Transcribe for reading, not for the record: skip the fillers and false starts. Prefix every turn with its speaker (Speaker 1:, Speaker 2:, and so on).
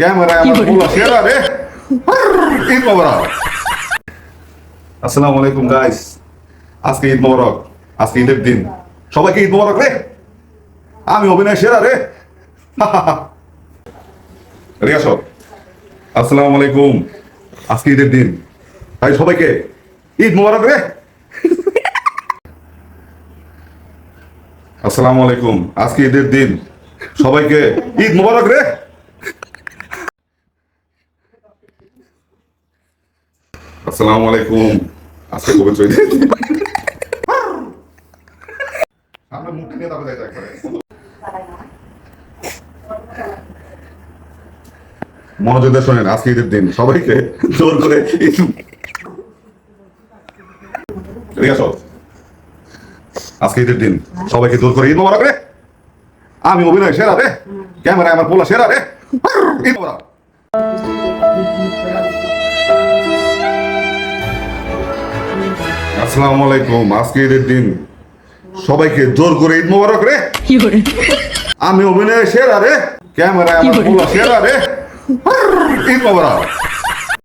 Speaker 1: ক্যামেরায় আমার পোলা সেরা রে। ঈদ মোবারক। আসসালামু আলাইকুম গাইস, আজকে ঈদ মোবারক, আজকে ঈদের দিন, সবাইকে ঈদ মোবারক রে। আমি অভিনয় সেরা রে। রিয়া সব, আসসালামু আলাইকুম, আজকে ঈদের দিন, তাই সবাইকে ঈদ মোবারক রে। আসসালামু আলাইকুম, আজকে ঈদের দিন, সবাইকে ঈদ মোবারক রে। আসসালামু আলাইকুম, আজকে পবিত্র ঈদের দিন। আমরা মুখ নিয়ে তারপরে যাই একবারে। মনোযোগ দিয়ে শোনেন, আজকে ঈদের দিন, সবাইকে জোর করে রিয়া সব, আজকে ঈদের দিন, সবাইকে জোর করে ঈদ মোবারক রে। আমি অভিনয় সেরা রে, ক্যামেরায় আমার পোলা সেরা রে। ঈদ মোবারক। আসসালামু আলাইকুম, আজকে ঈদের দিন, সবাইকে জোর করে ঈদ মোবারক রে। আমি অভিনয় সেরা রে, ক্যামেরায় আমার পোলা সেরা রে। ঈদ মোবারক।